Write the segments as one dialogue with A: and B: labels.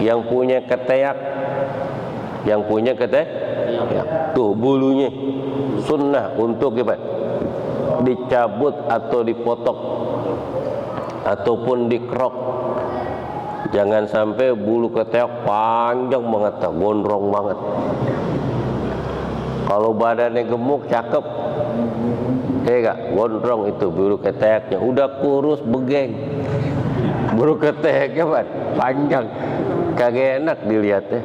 A: yang punya keteak, tuh bulunya sunnah untuk apa? Dicabut atau dipotong ataupun dikerok. Jangan sampai bulu keteak panjang banget, gondrong banget. Kalau badannya gemuk cakep, gondrong itu bulu keteknya, udah kurus begeng. Bulu keteknya panjang, kagak enak dilihatnya.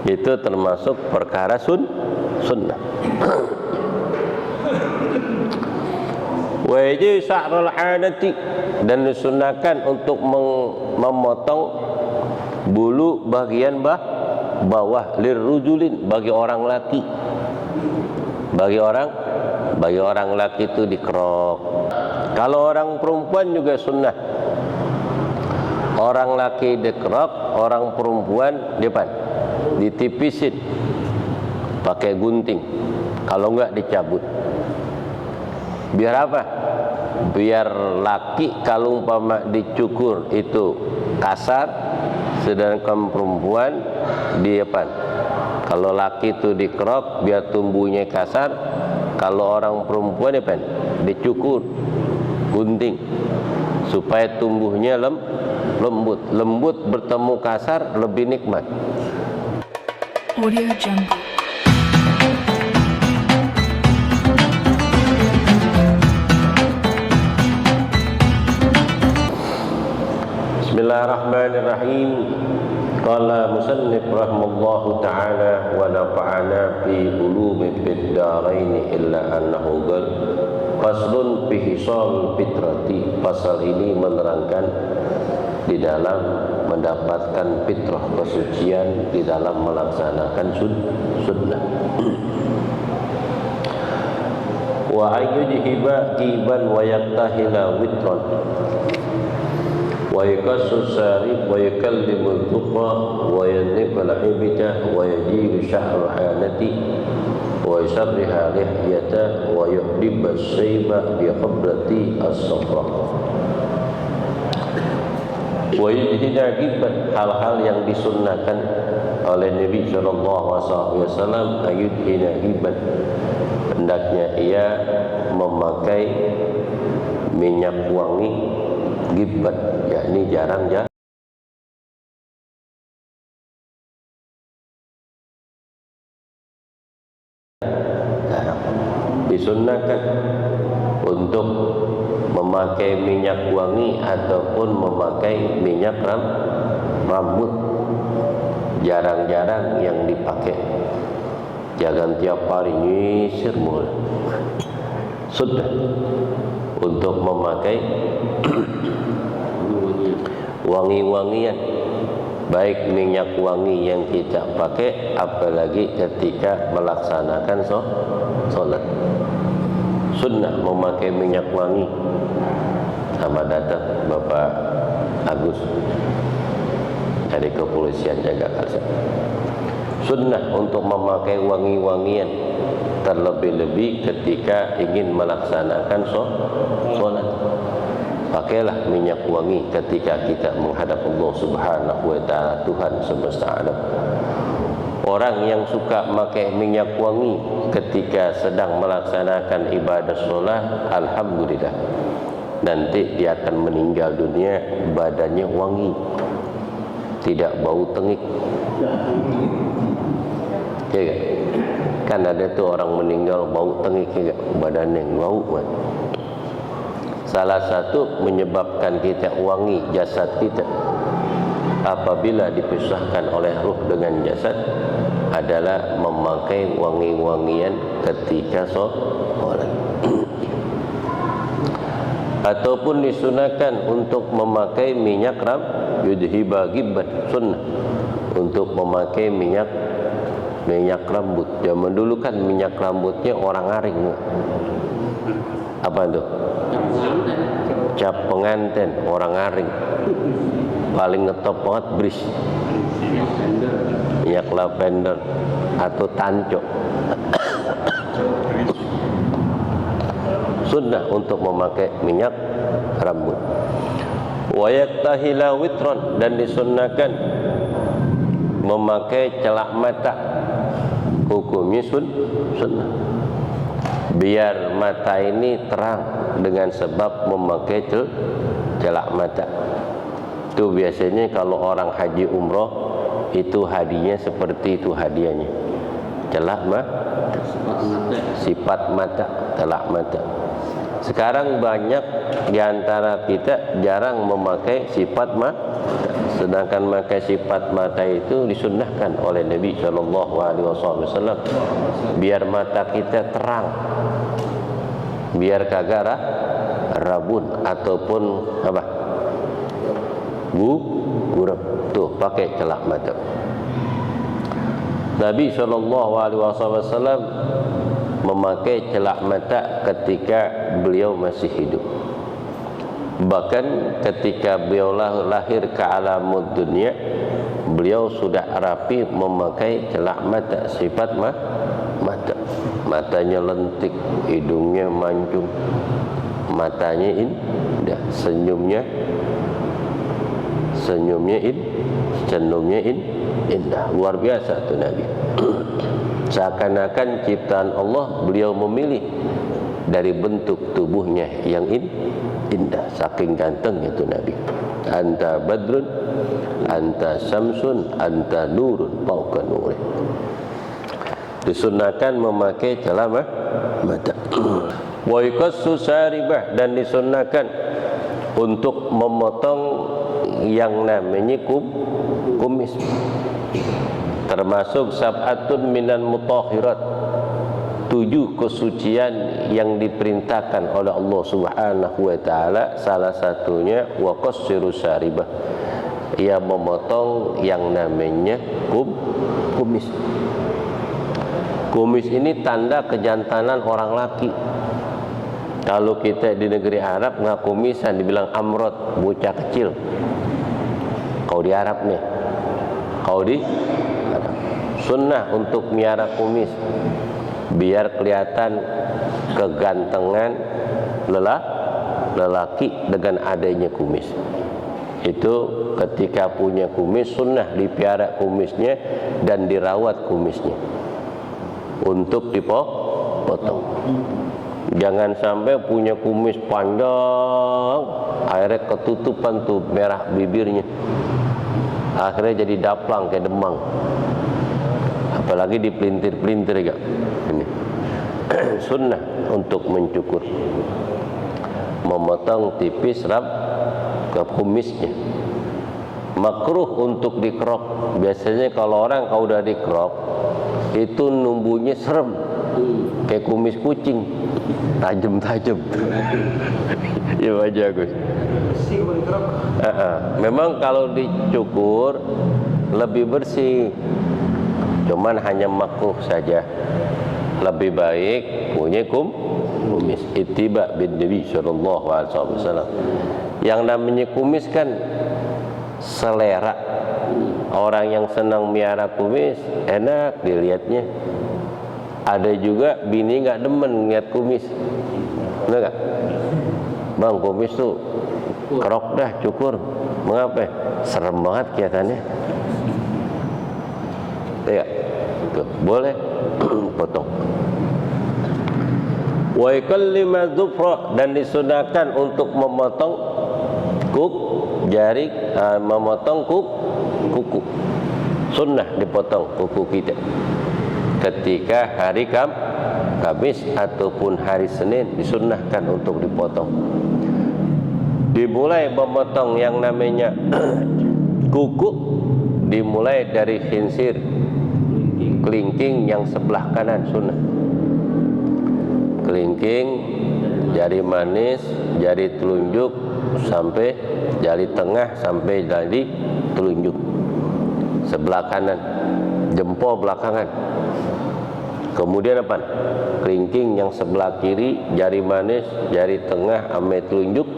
A: Itu termasuk perkara sunnah. Wajib sa'rul hanati, dan disunahkan untuk memotong bulu bagian bawah lirrujulin, bagi orang laki. Bagi orang laki itu dikerok. Kalau orang perempuan juga sunnah. Orang laki dikerok, orang perempuan ditipisin pakai gunting. Kalau enggak dicabut. Biar apa? Biar laki kalau umpama dicukur itu kasar, sedangkan perempuan kalau laki itu dikerok biar tumbuhnya kasar, kalau orang perempuan dicukur gunting supaya tumbuhnya lembut bertemu kasar lebih nikmat.
B: Audio Jungle.
A: Bismillahirrahmanirrahim. Qala musannif rahimallahu ta'ala wa nafa'ana fi ulumi fid darain illa annahu qala faslun fi hisal fitrati. Pasal ini menerangkan di dalam mendapatkan fitrah kesucian di dalam melaksanakan sunnah. Wa ayyujhiba qiban wa yaktahila witran wa yakassu sarib wa yukallimu al-tuqa wa yannifu al-ibita wa yajibu shahru hanati wa yusabbiha lihyata wa yuhdibba as-sayba bi khabrati as-safra wa yujhida giban. Hal-hal yang disunnahkan oleh Nabi SAW ayudhina giban, hendaknya ia memakai minyak wangi gibat, yakni jarang-jarang. Disunnahkan untuk memakai minyak wangi ataupun memakai minyak rambut, jarang-jarang yang dipakai. Jangan tiap hari nyisir mulu. Sudah untuk memakai wangi-wangian, baik minyak wangi yang kita pakai, apalagi ketika melaksanakan sholat. Sunnah memakai minyak wangi. Sama datang Bapak Agus dari kepolisian jaga kalsa. Sunnah untuk memakai wangi-wangian, terlebih-lebih ketika ingin melaksanakan sholat. Pakailah minyak wangi ketika kita menghadap Allah Subhanahu wa ta'ala, Tuhan semesta alam. Orang yang suka pakai minyak wangi ketika sedang melaksanakan ibadah sholat, alhamdulillah, nanti dia akan meninggal dunia badannya wangi, tidak bau tengik. Ya, kan ada tuh orang meninggal bau tengik, badannya bau. Salah satu menyebabkan kita wangi jasad kita apabila dipisahkan oleh ruh dengan jasad adalah memakai wangi-wangian ketika sholat. Ataupun disunahkan untuk memakai minyak yudhiba gibban, sunnah untuk memakai minyak rambut. Zaman dulu kan minyak rambutnya orang aring. Apa itu? Cap pengantin orang aring. Paling ngetop banget bris, minyak lavender atau tanco. Sunnah untuk memakai minyak rambut. Wa yaktahila witron, dan disunnahkan memakai celak mata. Hukumnya sunnah. Biar mata ini terang dengan sebab memakai celak mata. Itu biasanya kalau orang haji umroh itu hadiahnya seperti itu hadiahnya. Celak sifat mata, celak mata. Sekarang banyak di antara kita jarang memakai sifat mata. Sedangkan memakai sifat mata itu disunnahkan oleh Nabi SAW, biar mata kita terang, biar kagak rabun ataupun apa buram. Tuh pakai celak mata. Nabi SAW memakai celak mata ketika beliau masih hidup. Bahkan ketika beliau lahir ke alamud dunia, beliau sudah rapi memakai celak mata, sifat mata. Matanya lentik, hidungnya mancung, matanya indah, senyumnya indah, luar biasa tuh Nabi. Seakan-akan ciptaan Allah beliau memilih dari bentuk tubuhnya yang indah, saking gantengnya itu Nabi. Anta badrun, anta samsun, anta nurun fauqa nuri. Disunnahkan memakai celak mata. Wa yuqassu saribah, dan disunnahkan untuk memotong yang namanya kumis. Termasuk sab'atun minan mutahhirat, 7 kesucian yang diperintahkan oleh Allah Subhanahu wa taala. Salah satunya wa qassiru saribah, ia memotong yang namanya kumis. Kumis ini tanda kejantanan orang laki. Kalau kita di negeri Arab nggak kumisan dibilang amrot, bocah kecil. Kau di Arab nih, kau di Arab. Sunnah untuk miara kumis biar kelihatan kegantengan lelaki dengan adanya kumis. Itu ketika punya kumis sunnah dipiara kumisnya dan dirawat kumisnya untuk dipotong. Jangan sampai punya kumis panjang akhirnya ketutupan tuh merah bibirnya, akhirnya jadi daplang kayak demang, apalagi dipelintir-pelintir gak ini. Sunnah untuk mencukur, memotong tipis rab ke kumisnya. Makruh untuk dikrok. Biasanya kalau orang kalau udah dikrok itu numbuhnya serem kayak kumis kucing, tajam-tajam. Ya wajah Gus. Memang kalau dicukur lebih bersih, cuman hanya makruh saja. Lebih baik punya kumis. Ittiba bin Nabi sallallahu alaihi wasallam. Yang namanya kumis kan selera. Orang yang senang miara kumis enak dilihatnya. Ada juga bini nggak demen lihat kumis, benar nggak? Bang, kumis tuh kerok dah, cukur. Mengapa? Serem banget kelihatannya. Ya, tuh, boleh potong. Wa yakallima dzufra, dan disunahkan untuk memotong jari, memotong kuku. Sunnah dipotong kuku kita ketika hari Kamis ataupun hari Senin, disunnahkan untuk dipotong. Dimulai memotong yang namanya kuku dimulai dari khinsir, kelingking yang sebelah kanan sunnah. Kelingking, jari manis, jari telunjuk sampai jari tengah sampai jari telunjuk sebelah kanan, jempol belakangan. Kemudian apa? Kelingking yang sebelah kiri, jari manis, jari tengah sampai telunjuk,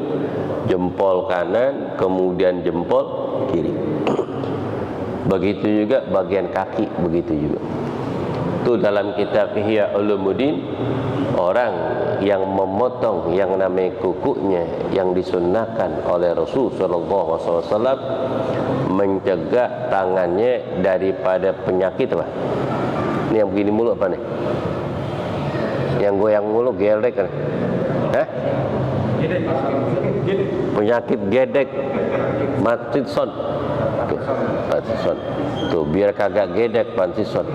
A: jempol kanan, kemudian jempol kiri. Begitu juga bagian kaki, begitu juga. Itu dalam kitab Ihya Ulumuddin, orang yang memotong yang namanya kukunya yang disunnahkan oleh Rasul sallallahu alaihi wasallam mencegah tangannya daripada penyakit apa? Ini yang begini mulu apa nih? Yang goyang mulu gedek kan? Hah? Penyakit gedek, Parkinson. Parkinson. Tuh biar kagak gedek Parkinson.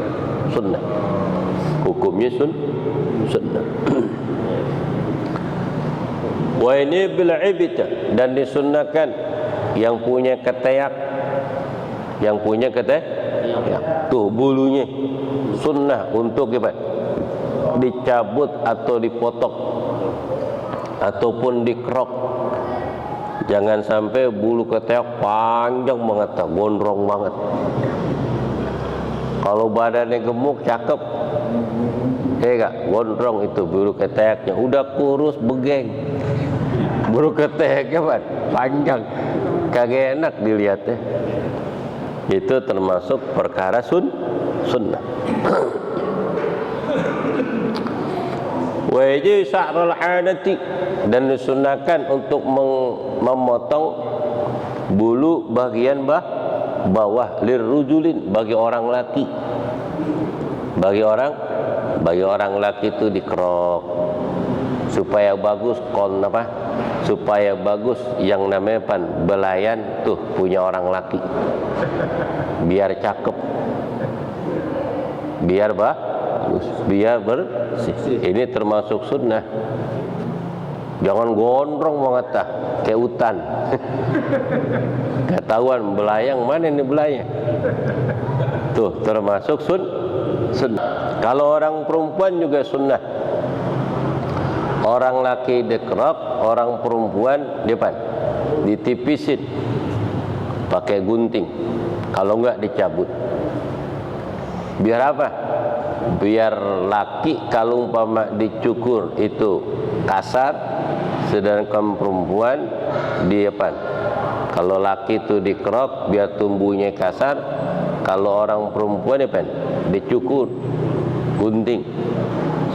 A: Sunnah. Hukumnya sunnah. Wa ini bil ibta, dan disunnahkan yang punya keteak, tuh bulunya sunnah untuk apa? Dicabut atau dipotong ataupun dikerok. Jangan sampai bulu keteak panjang banget, gondrong banget. Kalau badannya gemuk cakep, gondrong itu bulu keteknya, udah kurus begeng. Bulu keteknya panjang, kagak enak dilihatnya. Itu termasuk perkara sunnah. Wajib sya'rul adati, dan disunahkan untuk memotong bulu bagian bawah lirrujulin, bagi orang laki. Bagi orang laki itu dikerok supaya bagus supaya bagus yang namanya belayan tuh punya orang laki. Biar cakep. Biar bersih. Ini termasuk sunnah. Jangan gondrong banget kayak hutan. Ketahuan belayang, mana ini belayang? Tuh termasuk sunnah. Kalau orang perempuan juga sunnah. Orang laki dikerok, orang perempuan ditipisin pakai gunting. Kalau enggak dicabut. Biar apa? Biar laki kalau umpama dicukur itu kasar, sedangkan perempuan kalau laki itu dikerok biar tumbuhnya kasar, kalau orang perempuan dicukur gunting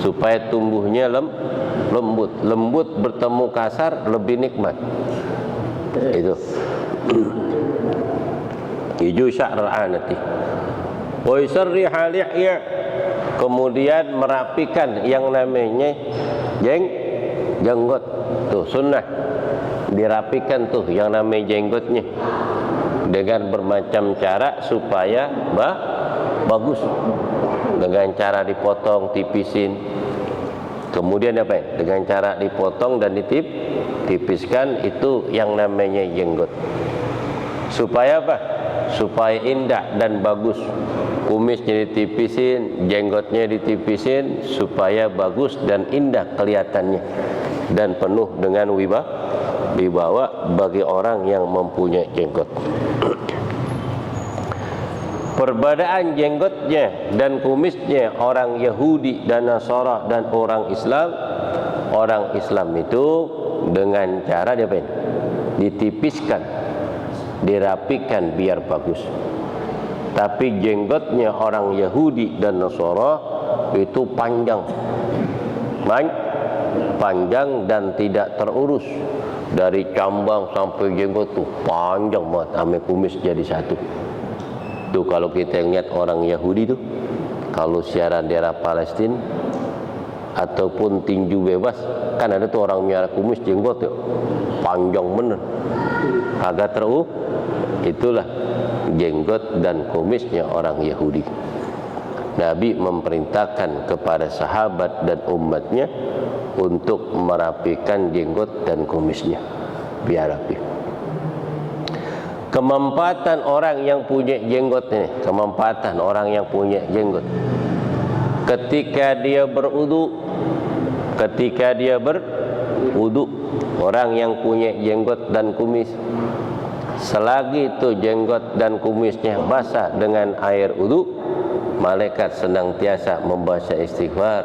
A: supaya tumbuhnya lembut bertemu kasar lebih nikmat. Itu hiju sya'rul anati wa yusarriha lihya, kemudian merapikan yang namanya jenggot. Tuh sunnah dirapikan tuh yang namanya jenggotnya dengan bermacam cara supaya bagus, dengan cara dipotong, tipisin. Kemudian dengan cara dipotong dan ditipiskan, itu yang namanya jenggot. Supaya supaya indah dan bagus. Kumisnya ditipisin, jenggotnya ditipisin supaya bagus dan indah kelihatannya dan penuh dengan wibawa bagi orang yang mempunyai jenggot. Perbedaan jenggotnya dan kumisnya orang Yahudi dan Nasara dan orang Islam. Orang Islam itu dengan cara ditipiskan, dirapikan biar bagus. Tapi jenggotnya orang Yahudi dan Nasara itu panjang dan tidak terurus. Dari cambang sampai jenggot tuh panjang banget, ame kumis jadi satu. Tuh kalau kita lihat orang Yahudi tuh, kalau siaran daerah Palestina ataupun tinju bebas, kan ada tuh orang miara kumis jenggot tuh panjang bener, agak terurus. Itulah jenggot dan kumisnya orang Yahudi. Nabi memerintahkan kepada sahabat dan umatnya untuk merapikan jenggot dan kumisnya biar rapi. Kemanfaatan orang yang punya jenggot ini, kemanfaatan orang yang punya jenggot. Ketika dia berwudu, orang yang punya jenggot dan kumis, selagi itu jenggot dan kumisnya basah dengan air wudu, malaikat senantiasa membaca istighfar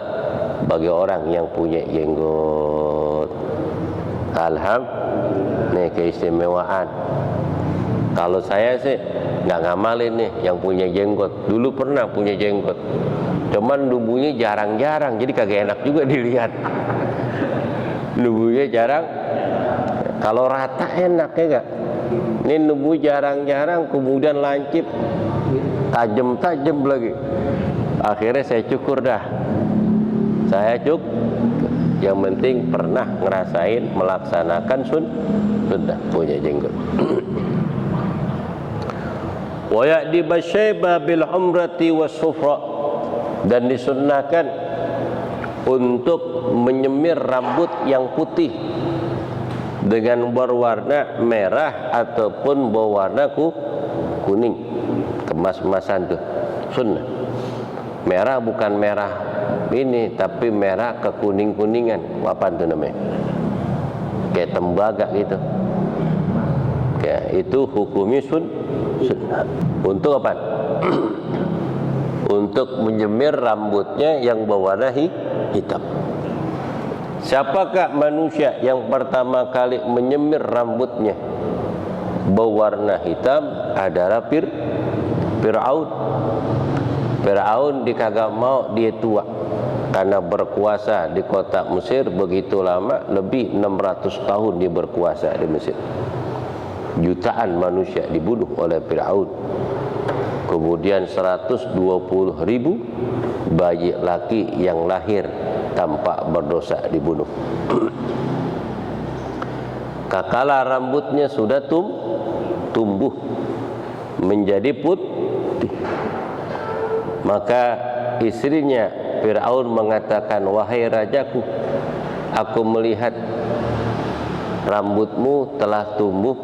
A: bagi orang yang punya jenggot. Alhamdulillah, nih keistimewaan. Kalau saya sih nggak ngamalin nih yang punya jenggot. Dulu pernah punya jenggot, Cuman nubuhnya jarang-jarang, jadi kagak enak juga dilihat. Nubuhnya jarang, kalau rata enak ya gak? Ini nubuh jarang-jarang, kemudian lancip, tajam-tajam lagi. Akhirnya saya cukur dah. Saya yang penting pernah ngerasain melaksanakan sunnah punya jenggot. Wa ya'di basyaiba bil umrati was-sufra, dan disunnahkan untuk menyemir rambut yang putih dengan berwarna merah ataupun berwarna kuning, kemas-kemasan tuh sunnah. Merah bukan merah ini, tapi merah kekuning-kuningan. Apa itu namanya? Kayak tembaga gitu. Ya, itu hukumnya sunnah. Untuk apa? Untuk menyemir rambutnya yang berwarna hitam. Siapakah manusia yang pertama kali menyemir rambutnya berwarna hitam? Adalah Fir'aun. Fir'aun dikagak mau dia tua karena berkuasa di kota Mesir begitu lama, lebih 600 tahun dia berkuasa di Mesir. Jutaan manusia dibunuh oleh Fir'aun. Kemudian 120.000 bayi laki yang lahir tanpa berdosa dibunuh. Kakala rambutnya sudah tumbuh menjadi putih, maka istrinya Fir'aun mengatakan, wahai rajaku, aku melihat rambutmu telah tumbuh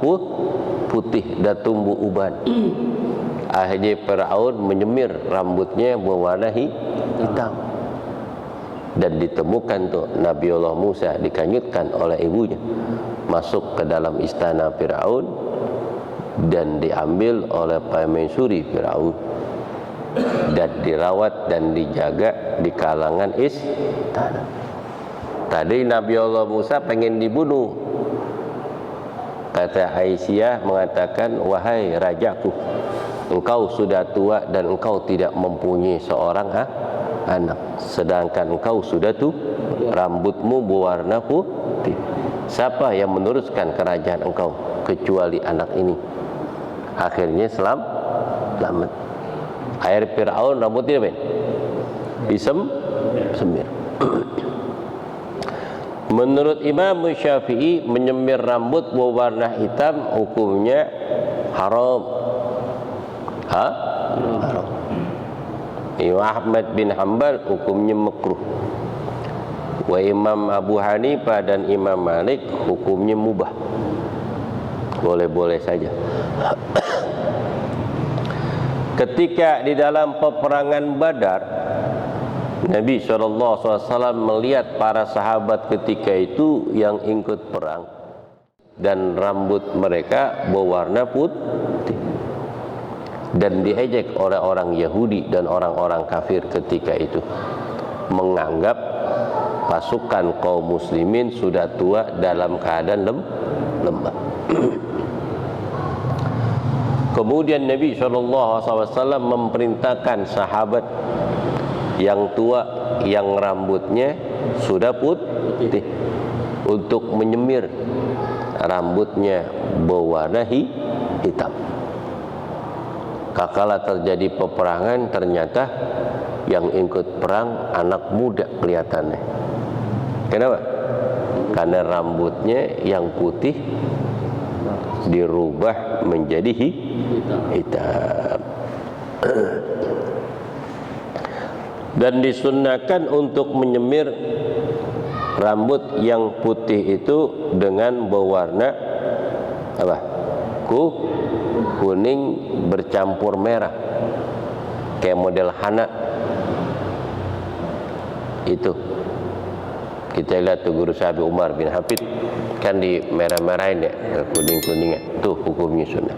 A: putih dan tumbuh uban. Akhirnya Fir'aun menyemir rambutnya berwarna hitam, dan ditemukan tuh Nabiullah Musa dikanyutkan oleh ibunya masuk ke dalam istana Fir'aun dan diambil oleh permaisuri Fir'aun dan dirawat dan dijaga di kalangan istana. Tadi Nabiullah Musa pengen dibunuh. Kata Aisyah mengatakan, wahai rajaku, engkau sudah tua dan engkau tidak mempunyai seorang anak, sedangkan engkau sudah tua, rambutmu berwarna putih. Siapa yang meneruskan kerajaan engkau kecuali anak ini? Akhirnya selamat. Air Fir'aun rambutnya apa? Disemir. Menurut Imam Syafi'i, menyemir rambut berwarna hitam hukumnya haram. Haram. Imam Ahmad bin Hanbal hukumnya makruh. Wa Imam Abu Hanifah dan Imam Malik hukumnya mubah. Boleh-boleh saja. Ketika di dalam peperangan Badar, Nabi SAW melihat para sahabat ketika itu yang ikut perang dan rambut mereka berwarna putih, dan diejek oleh orang Yahudi dan orang-orang kafir ketika itu, menganggap pasukan kaum muslimin sudah tua dalam keadaan lemah. Kemudian Nabi SAW memerintahkan sahabat yang tua yang rambutnya sudah putih untuk menyemir rambutnya berwarna hitam. Kakala terjadi peperangan, ternyata yang ikut perang anak muda kelihatannya. Kenapa? Karena rambutnya yang putih dirubah menjadi hitam. Dan disunnahkan untuk menyemir rambut yang putih itu dengan berwarna apa? Kuning bercampur merah, kayak model hana. Itu kita lihat tuh guru Sahabi Umar bin Hafid kan di merah-merahin ya, kuning-kuningan. Tuh hukumnya sunnah.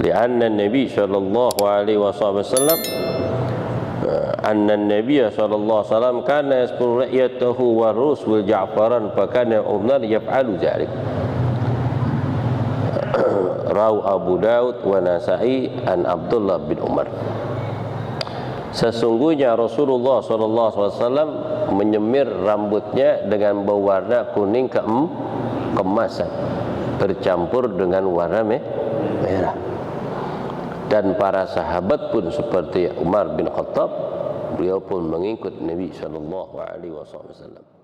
A: Lianna Nabi sallallahu alaihi wasallam anna Nabi sallallahu alaihi wasallam kana yasqulu ra'yatahu wa rus wal ja'faran fa kana Umar yaf'alu dzalik. Rawi Abu Daud wa Nasa'i an Abdullah bin Umar. Sesungguhnya Rasulullah SAW menyemir rambutnya dengan berwarna kuning keemasan bercampur dengan warna merah. Dan para sahabat pun seperti Umar bin Khattab, beliau pun mengikut Nabi SAW.